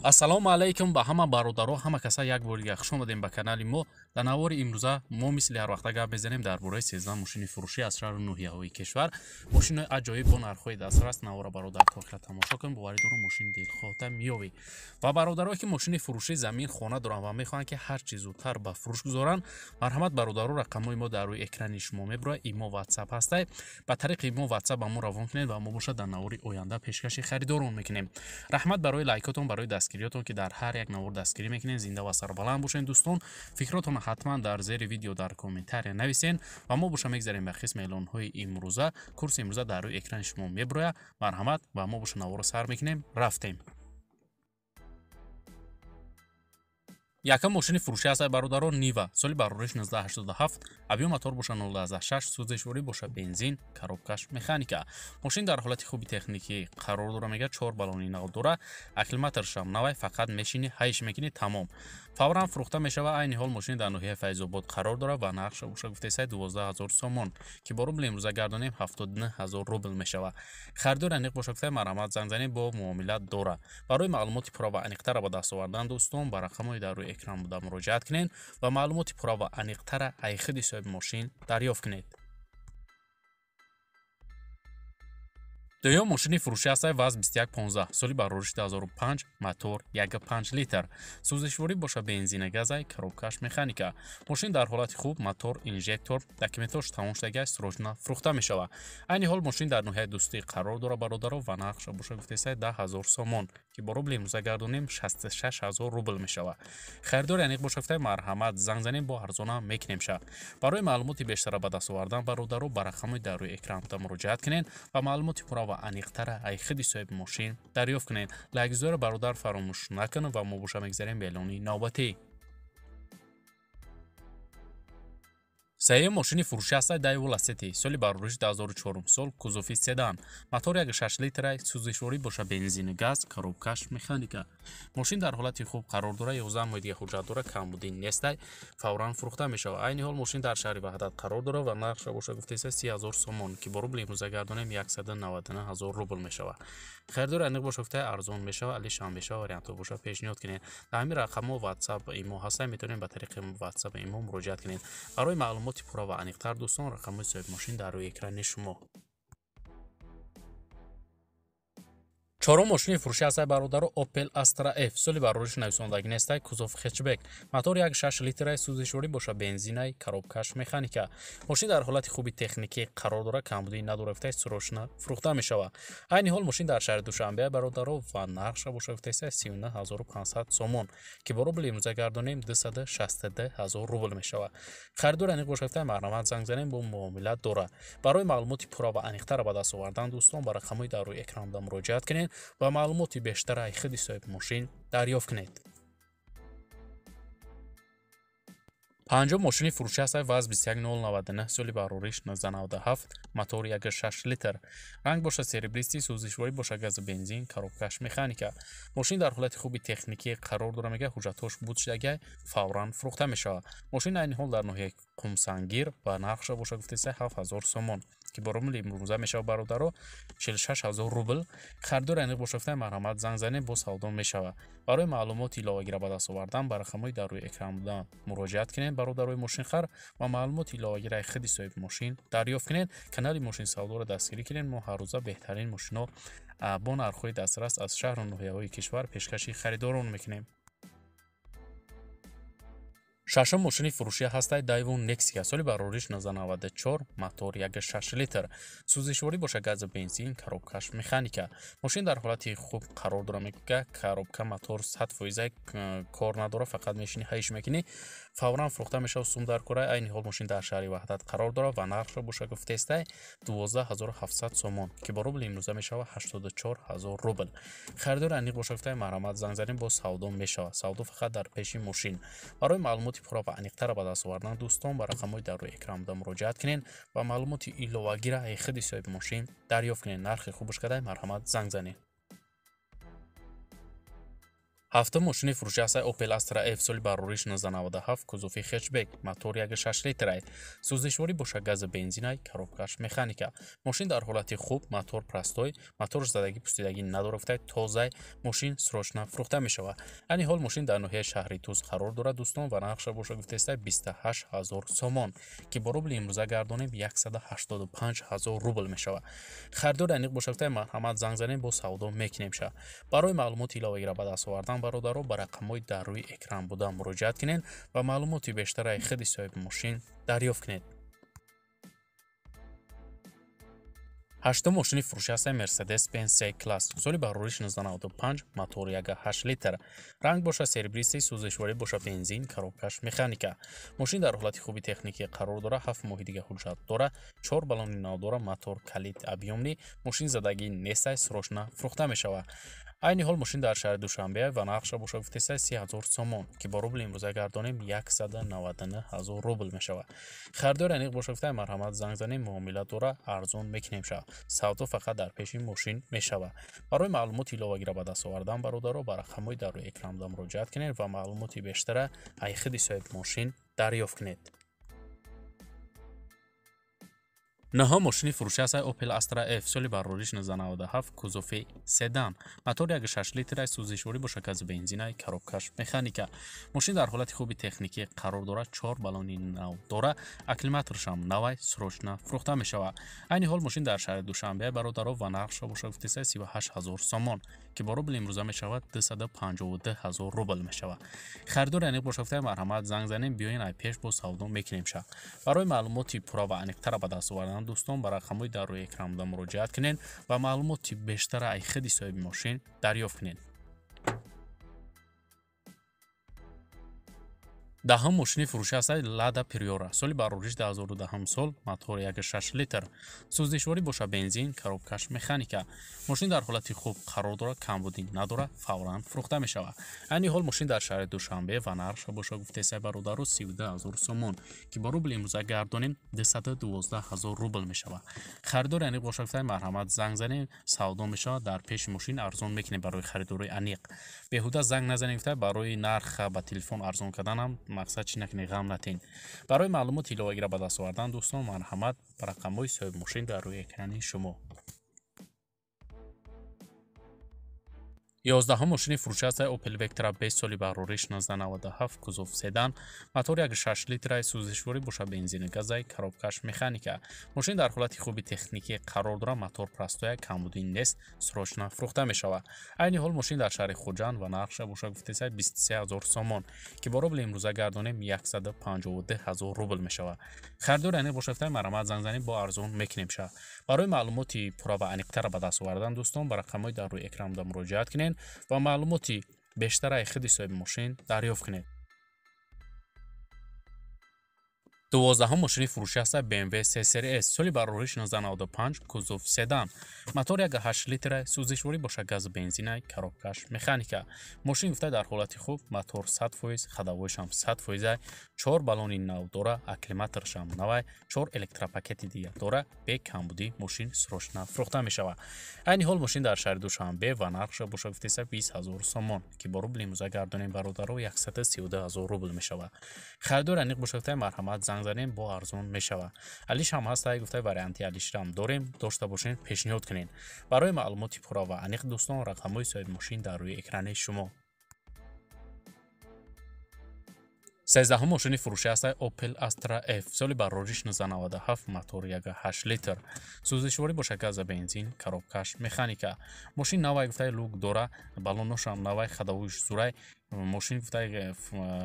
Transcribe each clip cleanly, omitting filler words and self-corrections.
ассалому алайкум ба ҳама бародаро, ҳама каса як бори дигар хуш омадем ба канали мо. Дар навори имрӯза мо мисли ҳар вақта гап мезанем дар бораи 13 мошини фурӯшӣ аз шаҳри ноҳияҳои кишвар. Мошинои аҷоиб бо нархҳои дастрас. Навора бародар тохира тамошо кунем, боваридору мошини дилхоҳта меёбӣ. Ва бародарое ки мошини фурӯшӣ замин хона доранд ва мехоҳанд ки ҳар чӣ зудтар ба фурӯш гузоранд, марҳамат бародаро, рақамҳои мо дар рӯи экрани шумо мебурояд. Имо WhatsApp ҳастай. Ба тариқи имо WhatsApp ба мо равон кунед ва мо бошад дар навори оянда пешкаши харидорон мекунем. Раҳмат барои лайкотон, барои дастгириётон ки дар ҳар як навор дастгирӣ мекунед. Зинда ва сарбаланд бошед дӯстон. Фикротон ҳатман дар зери видео дар комментария нависен ва мо боша мегзарем ба қисми эълонҳои имрӯза. Курси имрӯза дар рӯи экрани шумо мебурояд. Марҳамат ва мо боша наворро сар мекунем. Рафтем. Якам мошини фурӯшӣ ҳастай бародаро, Нива, соли барориш 1987, объем мотор боша 0.6, сӯзишворӣ боша бензин, коробкаш механика. Мошин дар ҳолати хуби техникӣ қарор дора, мега 4 баллони нав дора, акклиматоршам навай, фақат мешини ҳайш мекунӣ тамом. Фавран фурӯхта мешава. Айни ҳол мошин дар ноҳияи Файзобод қарор дора ва нархша боша гуфтесай 12000 сомон, ки бо рубли имрӯза гардонем 79000 рубл мешава. Харидори аниқ боша гуфтесай марҳамат занг занем, бо муомилат дора. Барои маълумоти пурра ва аниқтара ба даст овардан дӯстон, ба рақамҳои дар рӯи экран буда муроҷиат кунед ва маълумоти пурра ва аниқтара айхиди соҳиби мошин дарёфт кунед. Дуюм мошини фурӯшӣ ҳастай ВАЗ 2115, соли барориш 2005, мотор 1.5 литр, сӯзишворӣ боша бензина газай, коробкаш механика. Мошин дар ҳолати хуб, мотор, инжектор, документош тамом шудагиаш срочно фурӯхта мешава. Айни ҳол мошин дар ноҳияи дӯстӣ қарор дора бародаро ва нархша боша гуфтесай 10000 сомон, ки бо рубли имрӯза гардонем 66000 рубл мешава. Харидори аниқ боша гуфтесай марҳамат занг занем, бо арзона мекунемша. Барои маълумоти бештара ба даст овардан бародаро, ба рақамҳои дар рӯи экран буда муроҷиат кунед ва маълумоти пурра ва аниқтара айхиди соҳиби мошин дарёфт кунед. Лайкгузори бародар фаромӯш накунед ва мо боша мегзарем ба эълони навбатӣ. Сеюм мошини фурӯшӣ ҳастай Daewoo Lacetti, соли барориш 2004 сол, кузофи седан, мотор 1.6 литрай, сӯзишворӣ боша бензини газ, коробкаш механика. Мошин дар ҳолати хуб қарор дора, 11 моҳи дига ҳуҷҷат дора, камбудӣ нестай, фавран фурӯхта мешава. Айни ҳол мошин дар шаҳри Ваҳдат қарор дора ва нархша боша гуфтесай 30000 сомон, ки бо рубли имрӯза гардонем 199000 рубл мешава. Харидори аниқ боша гуфтесай арзон мешава, алишам мешава, вариантҳо боша пешниҳод кунед. Дар ҳамин рақамҳо WhatsApp имо ҳастай, метавонед ба тариқи WhatsApp имо муроҷиат кунед. Барои маълумоти пурра ва аниқтар дӯстон, рақамҳои соҳиби мошин дар рӯи экрани шумо. Чорум мошини фурӯшӣ ҳастай бародаро, Opel Astra F, соли барориш нависондагӣ нестай, кузов хетчбек, мотор 1.6 литрай, сӯзишворӣ боша бензинай, коробкаш механика. Мошин дар ҳолати хуби техникӣ қарор дора, камбудии надора гуфтесай срочно фурӯхта мешава. Айни ҳол мошин дар шаҳри Душанбе бародаро ва нархша боша гуфтесай 39500 сомон, ки бо рубли имрӯза гардонем 260000 рубл мешава. Харидори аниқ боша гуфтесай марҳамат занг занем, бо муомилат дора. Барои маълумоти пурра ва аниқтара ба даст овардан дӯстон, ба рақамҳои дар рӯи экран буда муроҷиат кунед ва маълумоти бештара айхиди соҳиби мошин дарёфт кунед. Панҷум мошини фурӯшӣ ҳастай ВАЗ 21099, соли барориш 1997, мотор 1.6 литр, ранг боша серебристӣ, сӯзишворӣ боша гази бензин, коробкаш механика. Мошин дар ҳолати хуби техникӣ қарор дора, мега ҳуҷҷатҳош буд шудагиай, фавран фурӯхта мешава. Мошин айни ҳол дар ноҳияи Қумсангир ва нархша боша гуфтесай 7000 сомон, ки бо рубли имрӯза мешава бародаро 46000 рубл. Харидори аниқ боша гуфтесай марҳамат занг занем, бо савдо мешава. Барои маълумоти иловагира ба даст овардан, ба рақамҳои дар рӯи экран буда муроҷиат кунед бародарои мошинхар ва маълумоти иловагира айхиди соҳиби мошин дарёфт кунед. Канали Мошин Савдоро дастгирӣ кунед. Мо ҳар рӯза беҳтарин мошинҳо бо нархҳои дастрас аз шаҳру ноҳияҳои кишвар пешкаши харидорон мекунем. Шашум мошини фурӯшӣ ҳастай Daewoo Nexia, соли барориш 1994, мотор 1.6 литр, сӯзишворӣ боша гази бензин, коробкаш механика. Мошин дар ҳолати хуб қарор дора, мега коробка мотор 100% кор надора, фақат мешини ҳайш мекунӣ, фавран фурӯхта мешава, сум дар кора. Айни ҳол мошин дар шаҳри Ваҳдат қарор дора ва нархша боша гуфтестай 12700 сомон, ки бо рубли имрӯза мешава 84000 рубл. Харидори аниқ боша гуфтесай марҳамат занг занем, бо савдо мешава. Савдо фақат дар пеши мошин. Барои маълумоти пурра ва аниқтара ба даст овардан дӯстон, ба рақамҳои дар рӯи экран буда муроҷиат кунед ва маълумоти иловагира айхиди соҳиби мошин дарёфт кунед. Нархи хубаш кадай марҳамат занг занед. Ҳафтум мошини фурӯши ҳастаи Opel Astra F соли барориш 1997 кузофи хетчбек, мотор 1.6 литрай, сӯзишворӣ боша гази бензинай, коробкаш механика. Мошин дар ҳолати хуб, мотор простой, моторш задагӣ пусидагӣ надорафтай, тозай, мошин срочна фурӯхта мешавад. Айни ҳол мошин дар ноҳияи шаҳри Туз қарор дорад дӯстон ва нархша боша гуфтаистай 28 000 сомон, ки бо рубли имрӯза гардонем 185 000 рубл мешавад. Харидори аниқ боша гуфтай марҳамат занг занем бо савдо мекунемша. Барои маълумоти иловагира ба даст овардан бародаро ба рақамҳои дар рӯи экран буда муроҷиат кунед ва маълумоти бештараи худи соҳиби мошин дарёфт кунед. ҳаштум мошини фурӯши ҳастаи Mercedes-Benz C-Class соли барориш 1995 мотор 1.8 литр, ранг боша серебристи, сӯзишворӣ боша бензин, коробкаш механика. Мошин дар ҳолати хуби техникӣ қарор дора, 7 моҳи дига ҳуҷҷат дора, 4 баллони нав дора, мотор калид объёмни, мошин задагӣ нестай, срочна фурӯхта мешавад. Айни ҳол мошин дар шаҳри Душанбе ва нархша боша гуфтаистай 30 000 сомон, ки бо рубли имрӯза гардонем 199 000 рубл мешавад. Харидори аниқ боша гуфтай марҳамат занг занем, муомила дора, арзон мекунемша. Савдо фақат дар пеши мошин мешавад. Барои маълумоти иловагира ба даст овардан бародаро ба рақамҳои дар рӯи экран буда муроҷиат кунед ва маълумоти бештара аз худи соҳиби мошин дарёфт кунед. Наҳом мошини фурӯши ҳастаи Opel Astra F соли барориш 1997 кузофи седан, мотор 1.6 литрай, сӯзишворӣ боша гази бензинай, коробкаш механика. Мошин дар ҳолати хуби техникӣ қарор дора, 4 баллони нав дора, акклиматоршам навай, срочна фурӯхта мешавад. Айни ҳол мошин дар шаҳри Душанбе бародаро ва нархша боша гуфтаистай 38 000 сомон, ки бо рубли имрӯза мешавад 252 000 рубл мешавад. Харидори аниқ боша гуфтай марҳамат занг занем, биёин ай пеш бо савдо мекунемша. Барои маълумоти пурра ва аниқтара ба даст овардан дӯстон ба рақамҳои дар рӯи экран буда муроҷиат кунед ва маълумоти бештара аз худи соҳиби мошин дарёфт кунед. Даҳум мошини фурӯши ҳастаи Lada Priora соли барориш 2010 сол, мотор 1.6 литр, сӯзишворӣ боша бензин, коробкаш механика. Мошин дар ҳолати хуб қарор дора, камбудӣ надора, фавран фурӯхта мешавад. Айни ҳол мошин дар шаҳри Душанбе ва нархша боша гуфтаистай бародаро 32 000 сомон, ки бо рубли имрӯза гардонем 212 000 рубл мешавад. Харидори аниқ боша гуфтай марҳамат занг занем, савдо мешавад, дар пеши мошин арзон мекунем барои харидори аниқ. Беҳуда занг назанем гуфтай барои нарх ба телефон арзон карданам мақсад чӣ накунед, ғам натин. Барои маълумоти иловагира ба даст овардан дӯстон марҳамат ба рақамҳои соҳиби мошин дар рӯи экрани шумо. 11 мошини фурӯши ҳастаи Opel Vectra B соли барориш 1997 кузов седан, мотор 1.6 литрай, сӯзишворӣ боша бензини газай, коробкаш механика. Мошин дар ҳолати хуби техникӣ қарор дора, мотор простоя, камбудӣ нест, срочна фурӯхта мешавад. Айни ҳол мошин дар шаҳри Хуҷанд ва нархша боша гуфтаистай 23 000 сомон, ки бо рубли имрӯза гардонем 152 000 рубл мешавад. Харидори аниқ боша гуфтай марҳамат занг занем, бо арзон мекунемша. Барои маълумоти пурра ва аниқтара ба даст овардан дӯстон ба рақамҳои дар рӯи экран буда муроҷиат кунед ва маълумоти бештара аз худи соҳиби мошин дарёфт кунед. 12 мошини фурӯши ҳастаи BMW C-Series соли барориш 1995 кузов седан, мотор 1.8 литрай, сӯзишворӣ боша гази бензинай, коробкаш механика. Мошин гуфтай дар ҳолати хуб, мотор 100%, ходовойшам 100%, 4 баллони нав дора, акклиматоршам навай, 4 электропакети дига дора, бе камбудӣ мошин срочна фурӯхта мешавад. Айни ҳол мошин дар шаҳри Душанбе ва нархша боша гуфтаистай 20 000 сомон, ки бо рубли имрӯза гардонем бародаро 132 000 рубл мешавад. Харидори аниқ боша гуфтай марҳамат занг занем, бо арзон мешавад. Алиш ҳам ҳастай гуфтай варианти алишрам дорем, дошта бошен, пешниҳод кунед. Барои маълумоти пурра ва аниқ дӯстон рақамҳои соҳиби мошин дар рӯи экрани шумо. 13 мошини фурӯши ҳастаи Opel Astra F соли барориш 1997 мотор 1.8 литр, сӯзишворӣ боша газа бензин, коробкаш механика. Мошин навай гуфтай лук дора, баллоношам навай, ходовойш зурай. Мошин гуфтай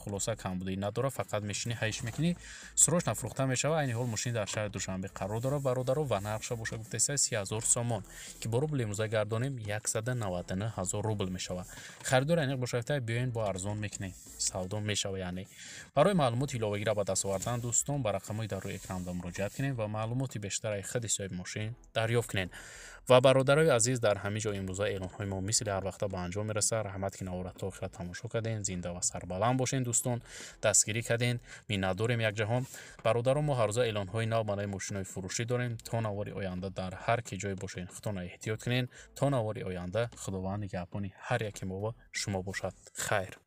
хулоса камбудӣ надора, фақат мешини ҳайш мекунӣ, срочна фурӯхта мешавад. Айни ҳол мошин дар шаҳри Душанбе қарор дора бародаро ва нархша боша гуфтаистай 30 000 сомон, ки бо рубли имрӯза гардонем 199 000 рубл мешавад. Харидори аниқ боша гуфтай биёин бо арзон мекунем, савдо мешавад. Яъне барои маълумоти иловагира ба даст овардан дӯстон ба рақамҳои дар рӯи экран буда муроҷиат кунед ва маълумоти бештара аз худи соҳиби мошин дарёфт кунед. ва бародарои азиз, дар ҳамин ҷо имрӯза эълонҳои мо мисли ҳар вақта ба анҷом мерасад. раҳмат ки навора то охира тамошо карден. Зинда ва сарбаланд бошен дӯстон, дастгирӣ карден, миннатдорем якҷаҳон. бародарон, мо ҳаррӯза эълонҳои нав барои мошинои фурӯшӣ дорем. то навори оянда дар ҳар ки ҷой бошен худтонро эҳтиёт кунен. то навори оянда худованд нигаҳбони ҳар яке мо ва шумо бошад. хайр.